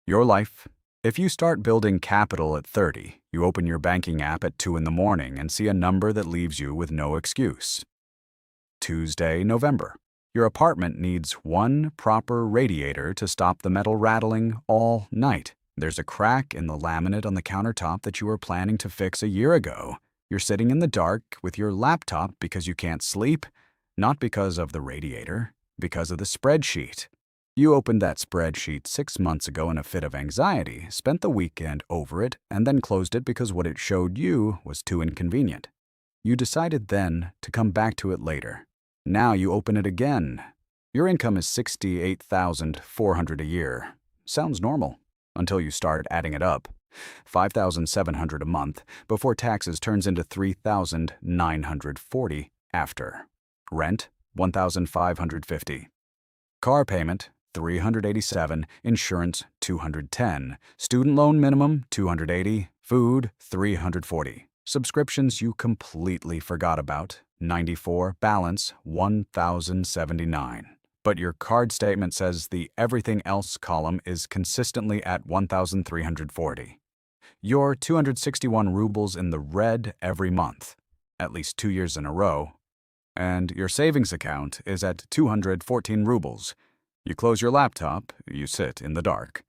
Your life. If you start building capital at 30, you open your banking app at 2 in the morning and see a number that leaves you with no excuse. Tuesday, November. Your apartment needs one proper radiator to stop the metal rattling all night. There's a crack in the laminate on the countertop that you were planning to fix a year ago. You're sitting in the dark with your laptop because you can't sleep, not because of the radiator, because of the spreadsheet. You opened that spreadsheet 6 months ago in a fit of anxiety, spent the weekend over it, and then closed it because what it showed you was too inconvenient. You decided then to come back to it later. Now you open it again. Your income is $68,400 a year. Sounds normal until you start adding it up. $5,700 a month before taxes turns into $3,940 after. Rent, $1,550. Car payment, $387, insurance, $210, student loan minimum, $280, food, $340. Subscriptions you completely forgot about, $94, balance, $1,079. But your card statement says the everything else column is consistently at $1,340. You're 261 rubles in the red every month, at least 2 years in a row, and your savings account is at 214 rubles. You close your laptop, you sit in the dark,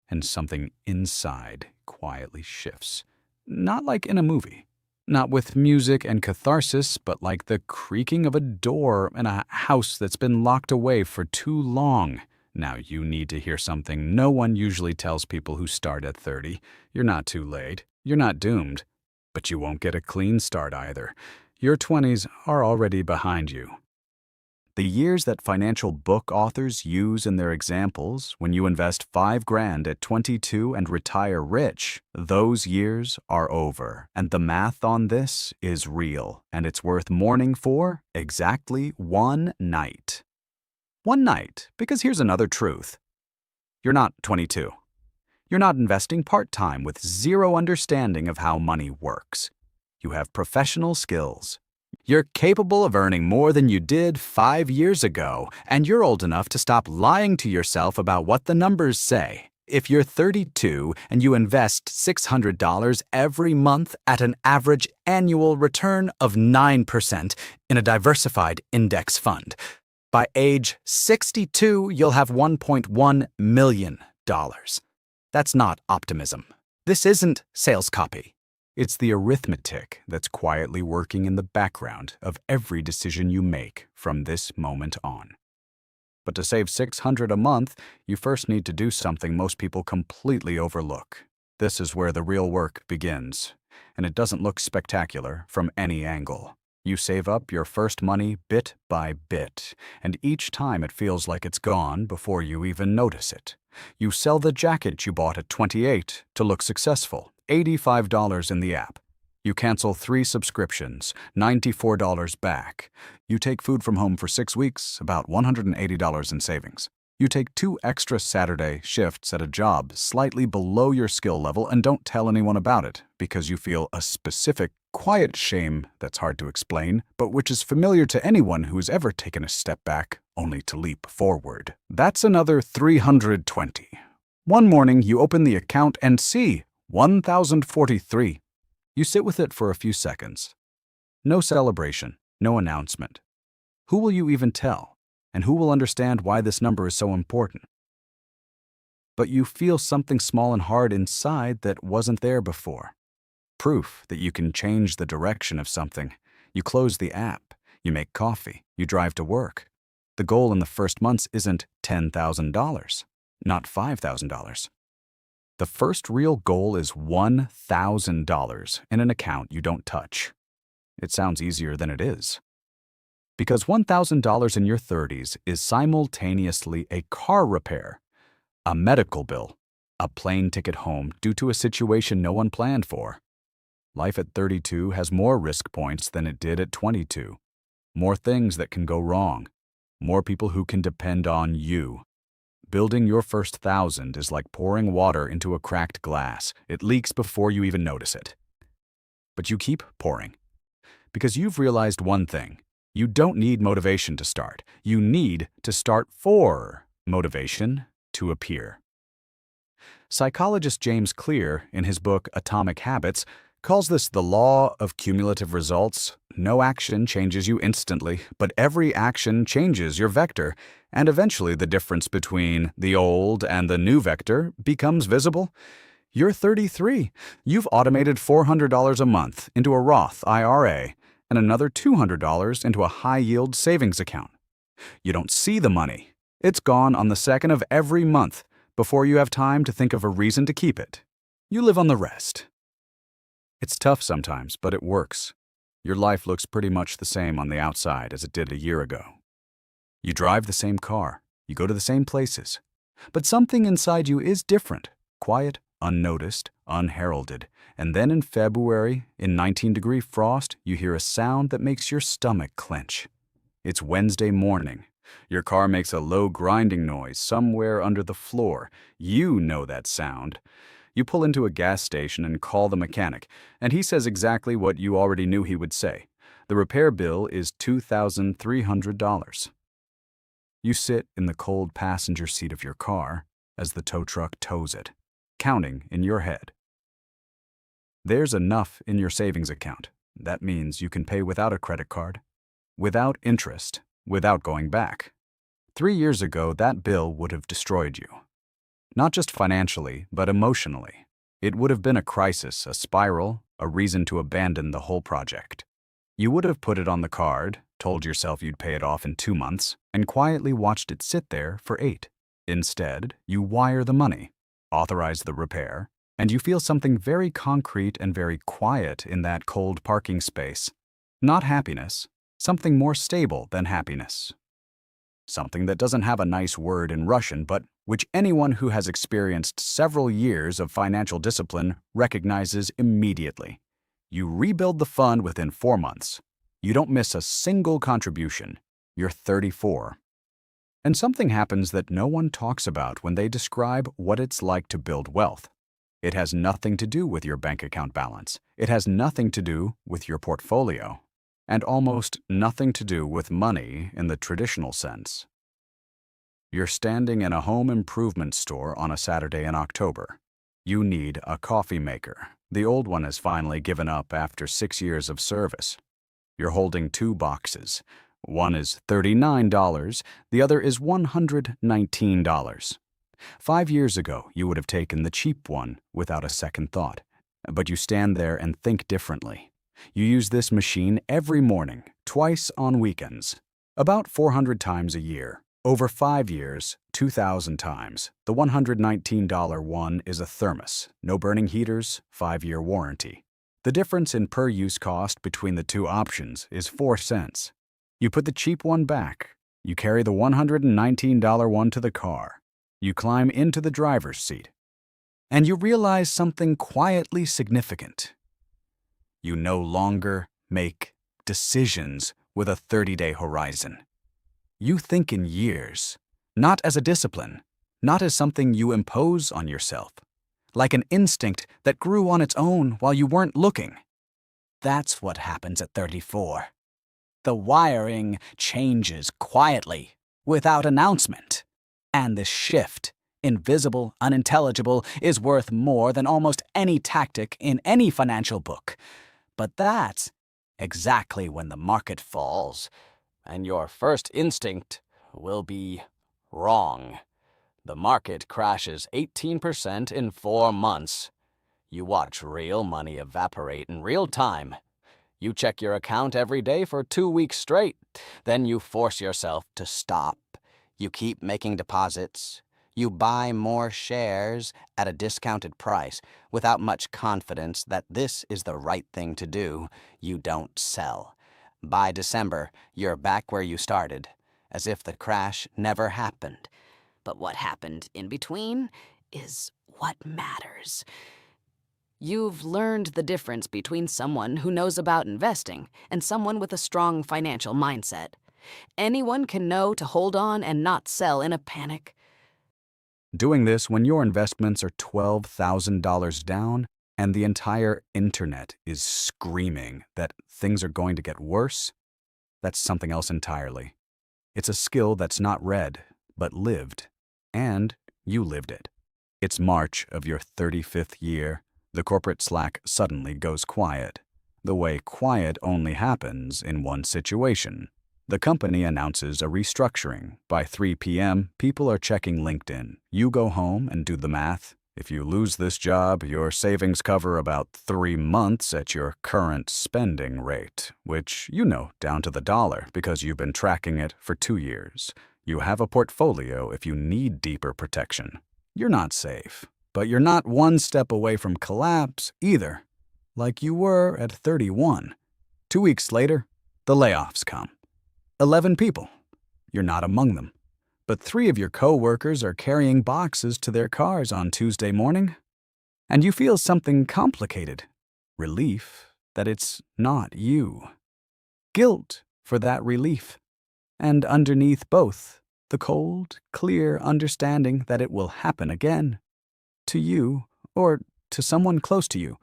and something inside quietly shifts. Not like in a movie. Not with music and catharsis, but like the creaking of a door in a house that's been locked away for too long. Now you need to hear something no one usually tells people who start at 30. You're not too late. You're not doomed. But you won't get a clean start either. Your 20s are already behind you. The years that financial book authors use in their examples when you invest $5,000 at 22 and retire rich, those years are over. And the math on this is real, and it's worth mourning for exactly one night. One night, because here's another truth. You're not 22. You're not investing part-time with zero understanding of how money works. You have professional skills. You're capable of earning more than you did 5 years ago, and you're old enough to stop lying to yourself about what the numbers say. If you're 32 and you invest $600 every month at an average annual return of 9% in a diversified index fund, by age 62, you'll have $1.1 million. That's not optimism. This isn't sales copy. It's the arithmetic that's quietly working in the background of every decision you make from this moment on. But to save $600 a month, you first need to do something most people completely overlook. This is where the real work begins, and it doesn't look spectacular from any angle. You save up your first money bit by bit, and each time it feels like it's gone before you even notice it. You sell the jacket you bought at 28 to look successful, $85 in the app. You cancel 3 subscriptions, $94 back. You take food from home for 6 weeks, about $180 in savings. You take 2 extra Saturday shifts at a job slightly below your skill level and don't tell anyone about it because you feel a specific, quiet shame that's hard to explain, but which is familiar to anyone who's ever taken a step back only to leap forward. That's another 320. One morning, you open the account and see 1,043. You sit with it for a few seconds. No celebration, no announcement. Who will you even tell? And who will understand why this number is so important? But you feel something small and hard inside that wasn't there before. Proof that you can change the direction of something. You close the app, you make coffee, you drive to work. The goal in the first months isn't $10,000, not $5,000. The first real goal is $1,000 in an account you don't touch. It sounds easier than it is. Because $1,000 in your 30s is simultaneously a car repair, a medical bill, a plane ticket home due to a situation no one planned for. Life at 32 has more risk points than it did at 22. More things that can go wrong. More people who can depend on you. Building your first 1,000 is like pouring water into a cracked glass. It leaks before you even notice it. But you keep pouring. Because you've realized one thing. You don't need motivation to start. You need to start for motivation to appear. Psychologist James Clear, in his book Atomic Habits, calls this the law of cumulative results. No action changes you instantly, but every action changes your vector, and eventually the difference between the old and the new vector becomes visible. You're 33. You've automated $400 a month into a Roth IRA and another $200 into a high-yield savings account. You don't see the money. It's gone on the second of every month before you have time to think of a reason to keep it. You live on the rest. It's tough sometimes, but it works. Your life looks pretty much the same on the outside as it did a year ago. You drive the same car. You go to the same places. But something inside you is different, quiet, unnoticed, unheralded. And then in February, in 19-degree frost, you hear a sound that makes your stomach clench. It's Wednesday morning. Your car makes a low grinding noise somewhere under the floor. You know that sound. You pull into a gas station and call the mechanic, and he says exactly what you already knew he would say. The repair bill is $2,300. You sit in the cold passenger seat of your car as the tow truck tows it, counting in your head. There's enough in your savings account. That means you can pay without a credit card, without interest, without going back. 3 years ago, that bill would have destroyed you. Not just financially, but emotionally. It would have been a crisis, a spiral, a reason to abandon the whole project. You would have put it on the card, told yourself you'd pay it off in 2 months, and quietly watched it sit there for 8. Instead, you wire the money, authorize the repair, and you feel something very concrete and very quiet in that cold parking space. Not happiness, something more stable than happiness. Something that doesn't have a nice word in Russian, but which anyone who has experienced several years of financial discipline recognizes immediately. You rebuild the fund within 4 months. You don't miss a single contribution. You're 34. And something happens that no one talks about when they describe what it's like to build wealth. It has nothing to do with your bank account balance. It has nothing to do with your portfolio. And almost nothing to do with money in the traditional sense. You're standing in a home improvement store on a Saturday in October. You need a coffee maker. The old one has finally given up after 6 years of service. You're holding 2 boxes. One is $39, the other is $119. 5 years ago, you would have taken the cheap one without a second thought. But you stand there and think differently. You use this machine every morning, twice on weekends, about 400 times a year. Over 5 years, 2,000 times. The $119 one is a thermos, no burning heaters, 5-year warranty. The difference in per-use cost between the two options is 4 cents. You put the cheap one back. You carry the $119 one to the car. You climb into the driver's seat. And you realize something quietly significant. You no longer make decisions with a 30-day horizon. You think in years, not as a discipline, not as something you impose on yourself, like an instinct that grew on its own while you weren't looking. That's what happens at 34. The wiring changes quietly, without announcement. And this shift, invisible, unintelligible, is worth more than almost any tactic in any financial book. But that's exactly when the market falls, and your first instinct will be wrong. The market crashes 18% in 4 months. You watch real money evaporate in real time. You check your account every day for 2 weeks straight. Then you force yourself to stop. You keep making deposits. You buy more shares at a discounted price without much confidence that this is the right thing to do. You don't sell. By December, you're back where you started, as if the crash never happened. But what happened in between is what matters. You've learned the difference between someone who knows about investing and someone with a strong financial mindset. Anyone can know to hold on and not sell in a panic. Doing this when your investments are $12,000 down and the entire internet is screaming that things are going to get worse, that's something else entirely. It's a skill that's not read, but lived. And you lived it. It's March of your 35th year. The corporate Slack suddenly goes quiet. The way quiet only happens in one situation. The company announces a restructuring. By 3 p.m., people are checking LinkedIn. You go home and do the math. If you lose this job, your savings cover about 3 months at your current spending rate, which you know down to the dollar because you've been tracking it for 2 years. You have a portfolio if you need deeper protection. You're not safe, but you're not one step away from collapse either, like you were at 31. 2 weeks later, the layoffs come. 11 people. You're not among them. But 3 of your co-workers are carrying boxes to their cars on Tuesday morning, and you feel something complicated. Relief that it's not you. Guilt for that relief. And underneath both, the cold, clear understanding that it will happen again. To you, or to someone close to you.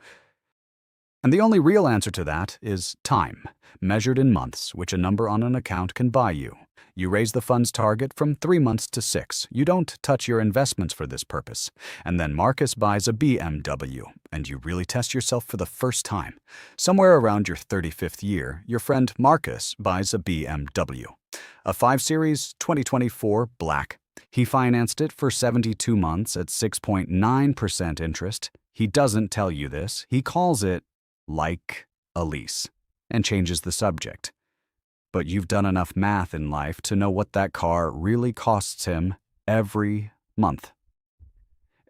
And the only real answer to that is time, measured in months, which a number on an account can buy you. You raise the fund's target from 3 months to 6. You don't touch your investments for this purpose. And then Marcus buys a BMW, and you really test yourself for the first time. Somewhere around your 35th year, your friend Marcus buys a BMW. A 5 Series 2024 Black. He financed it for 72 months at 6.9% interest. He doesn't tell you this. He calls it like a lease and changes the subject. But you've done enough math in life to know what that car really costs him every month.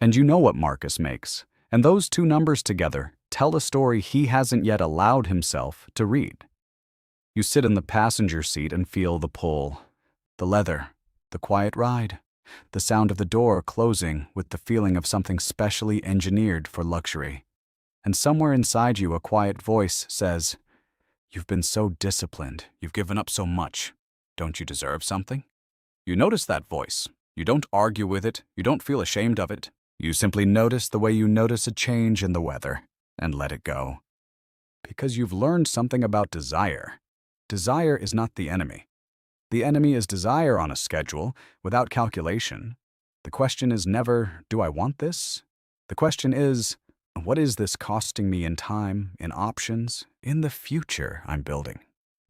And you know what Marcus makes, and those 2 numbers together tell a story he hasn't yet allowed himself to read. You sit in the passenger seat and feel the pull, the leather, the quiet ride, the sound of the door closing with the feeling of something specially engineered for luxury. And somewhere inside you a quiet voice says, "You've been so disciplined. You've given up so much. Don't you deserve something?" You notice that voice. You don't argue with it. You don't feel ashamed of it. You simply notice the way you notice a change in the weather and let it go. Because you've learned something about desire. Desire is not the enemy. The enemy is desire on a schedule, without calculation. The question is never, do I want this? The question is, what is this costing me in time, in options, in the future I'm building?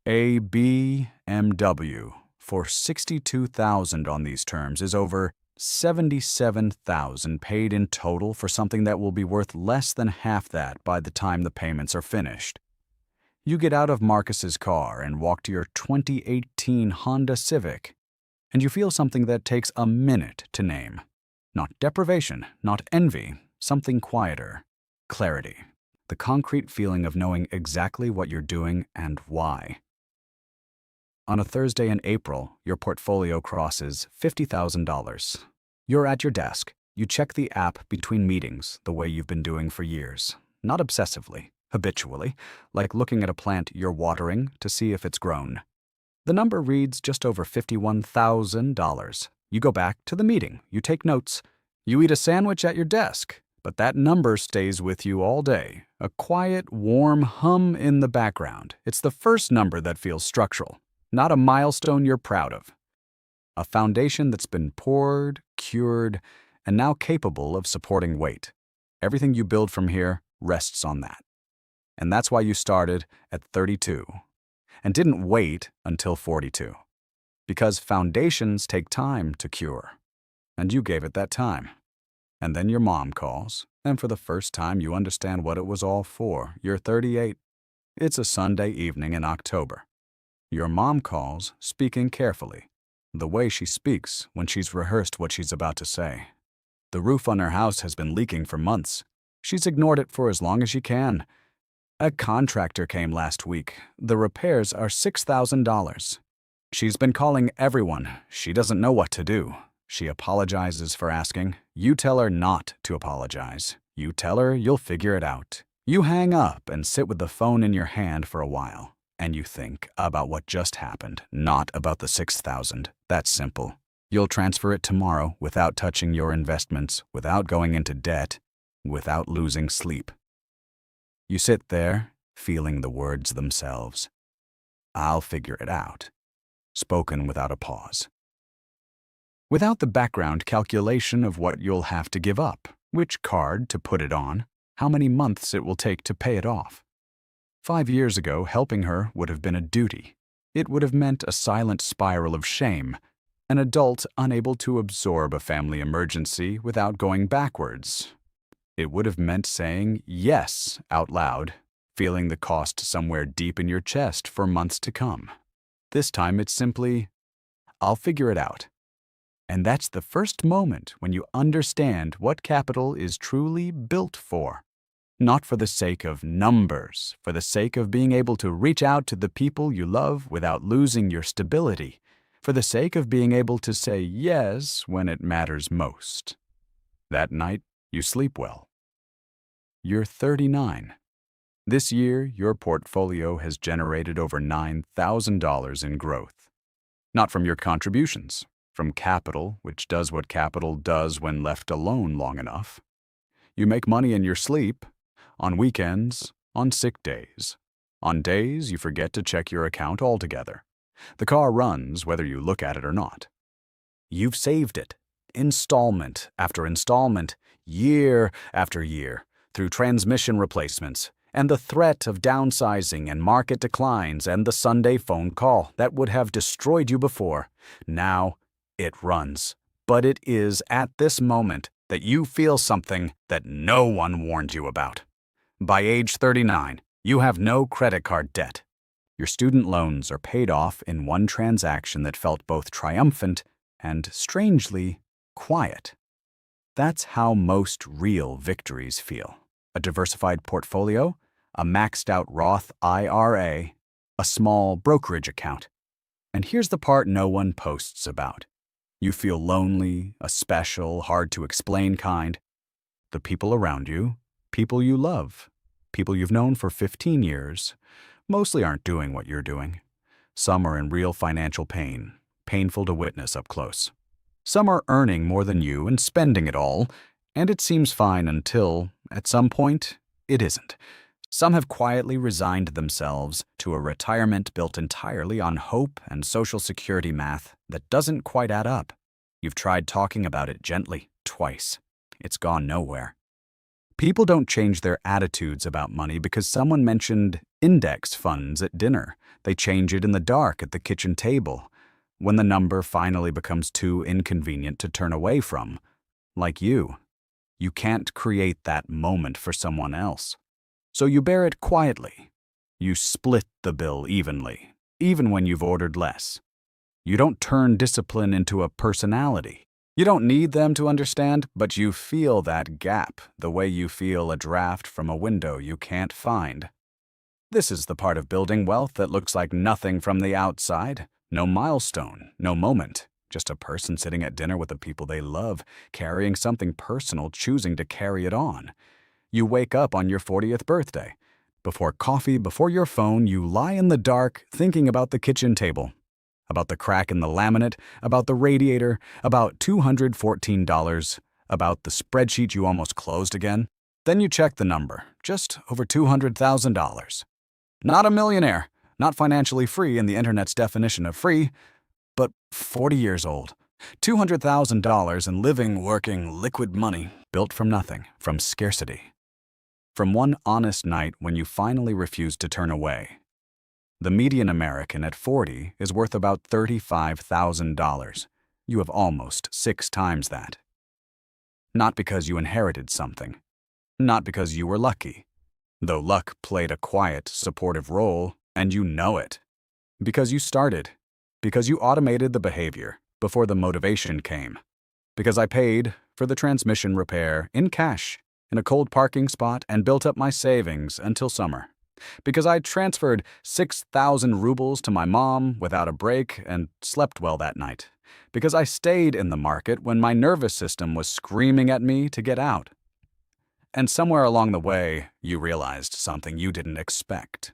A BMW for $62,000 on these terms is over $77,000 paid in total for something that will be worth less than half that by the time the payments are finished. You get out of Marcus's car and walk to your 2018 Honda Civic, and you feel something that takes a minute to name. Not deprivation, not envy, something quieter. Clarity. The concrete feeling of knowing exactly what you're doing and why. On a Thursday in April, your portfolio crosses $50,000. You're at your desk. You check the app between meetings the way you've been doing for years. Not obsessively, habitually, like looking at a plant you're watering to see if it's grown. The number reads just over $51,000. You go back to the meeting. You take notes. You eat a sandwich at your desk. But that number stays with you all day, a quiet, warm hum in the background. It's the first number that feels structural, not a milestone you're proud of. A foundation that's been poured, cured, and now capable of supporting weight. Everything you build from here rests on that. And that's why you started at 32 and didn't wait until 42. Because foundations take time to cure. And you gave it that time. And then your mom calls, and for the first time you understand what it was all for. You're 38. It's a Sunday evening in October. Your mom calls, speaking carefully, the way she speaks when she's rehearsed what she's about to say. The roof on her house has been leaking for months. She's ignored it for as long as she can. A contractor came last week. The repairs are $6,000. She's been calling everyone. She doesn't know what to do. She apologizes for asking. You tell her not to apologize. You tell her you'll figure it out. You hang up and sit with the phone in your hand for a while, and you think about what just happened, not about the $6,000. That's simple. You'll transfer it tomorrow without touching your investments, without going into debt, without losing sleep. You sit there, feeling the words themselves. I'll figure it out. Spoken without a pause. without the background calculation of what you'll have to give up, which card to put it on, how many months it will take to pay it off. 5 years ago, helping her would have been a duty. It would have meant a silent spiral of shame, an adult unable to absorb a family emergency without going backwards. It would have meant saying yes out loud, feeling the cost somewhere deep in your chest for months to come. This time it's simply, I'll figure it out. And that's the first moment when you understand what capital is truly built for. Not for the sake of numbers, for the sake of being able to reach out to the people you love without losing your stability, for the sake of being able to say yes when it matters most. That night, you sleep well. You're 39. This year, your portfolio has generated over $9,000 in growth. Not from your contributions, from capital, which does what capital does when left alone long enough. You make money in your sleep, on weekends, on sick days, on days you forget to check your account altogether. The car runs whether you look at it or not. You've saved it, installment after installment, year after year, through transmission replacements, and the threat of downsizing and market declines and the Sunday phone call that would have destroyed you before. Now it runs. But it is at this moment that you feel something that no one warned you about. By age 39, you have no credit card debt. Your student loans are paid off in one transaction that felt both triumphant and, strangely, quiet. That's how most real victories feel. A diversified portfolio, a maxed-out Roth IRA, a small brokerage account. And here's the part no one posts about. You feel lonely, a special, hard-to-explain kind. The people around you, people you love, people you've known for 15 years, mostly aren't doing what you're doing. Some are in real financial pain, painful to witness up close. Some are earning more than you and spending it all, and it seems fine until, at some point, it isn't. Some have quietly resigned themselves to a retirement built entirely on hope and Social Security math that doesn't quite add up. You've tried talking about it gently, twice. It's gone nowhere. People don't change their attitudes about money because someone mentioned index funds at dinner. They change it in the dark at the kitchen table, when the number finally becomes too inconvenient to turn away from. Like you. You can't create that moment for someone else. So you bear it quietly. You split the bill evenly, even when you've ordered less. You don't turn discipline into a personality. You don't need them to understand, but you feel that gap the way you feel a draft from a window you can't find. This is the part of building wealth that looks like nothing from the outside. No milestone, no moment. Just a person sitting at dinner with the people they love, carrying something personal, choosing to carry it on. You wake up on your 40th birthday. Before coffee, before your phone, you lie in the dark thinking about the kitchen table, about the crack in the laminate, about the radiator, about $214, about the spreadsheet you almost closed again. Then you check the number, just over $200,000. Not a millionaire, not financially free in the internet's definition of free, but 40 years old. $200,000 in living, working, liquid money, built from nothing, from scarcity. From one honest night when you finally refused to turn away. The median American at 40 is worth about $35,000. You have almost 6 times that. Not because you inherited something. Not because you were lucky. Though luck played a quiet, supportive role, and you know it. Because you started. Because you automated the behavior before the motivation came. Because I paid for the transmission repair in cash in a cold parking spot and built up my savings until summer. Because I transferred 6,000 rubles to my mom without a break and slept well that night. Because I stayed in the market when my nervous system was screaming at me to get out. And somewhere along the way, you realized something you didn't expect.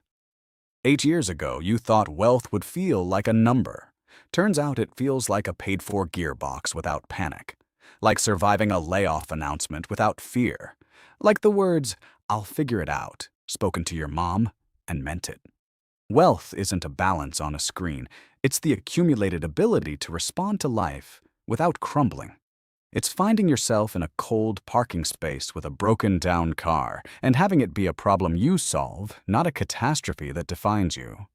8 years ago, you thought wealth would feel like a number. Turns out it feels like a paid-for gearbox without panic. Like surviving a layoff announcement without fear. Like the words, "I'll figure it out," spoken to your mom and meant it. Wealth isn't a balance on a screen. It's the accumulated ability to respond to life without crumbling. It's finding yourself in a cold parking space with a broken-down car and having it be a problem you solve, not a catastrophe that defines you.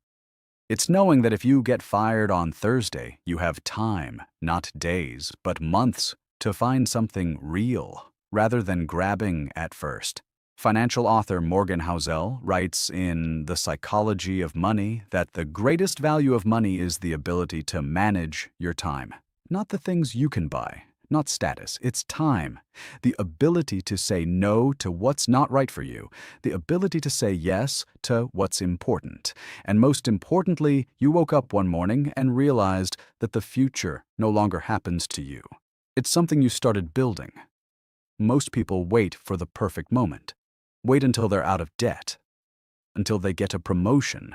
It's knowing that if you get fired on Thursday, you have time, not days, but months, to find something real, rather than grabbing at first. Financial author Morgan Housel writes in The Psychology of Money that the greatest value of money is the ability to manage your time. Not the things you can buy, not status, it's time. The ability to say no to what's not right for you, the ability to say yes to what's important. And most importantly, you woke up one morning and realized that the future no longer happens to you. It's something you started building. Most people wait for the perfect moment. Wait until they're out of debt, until they get a promotion,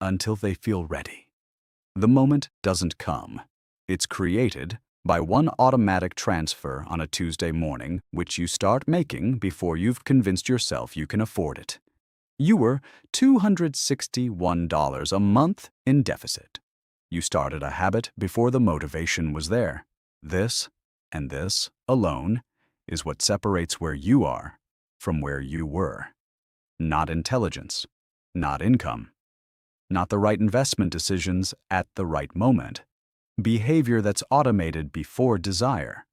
until they feel ready. The moment doesn't come. It's created by one automatic transfer on a Tuesday morning, which you start making before you've convinced yourself you can afford it. You were $261 a month in deficit. You started a habit before the motivation was there. This, and this alone, is what separates where you are from where you were. Not intelligence, not income, not the right investment decisions at the right moment. Behavior that's automated before desire.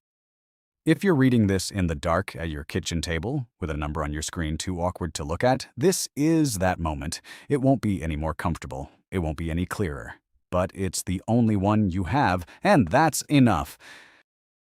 If you're reading this in the dark at your kitchen table, with a number on your screen too awkward to look at, this is that moment. It won't be any more comfortable. It won't be any clearer. But it's the only one you have, and that's enough.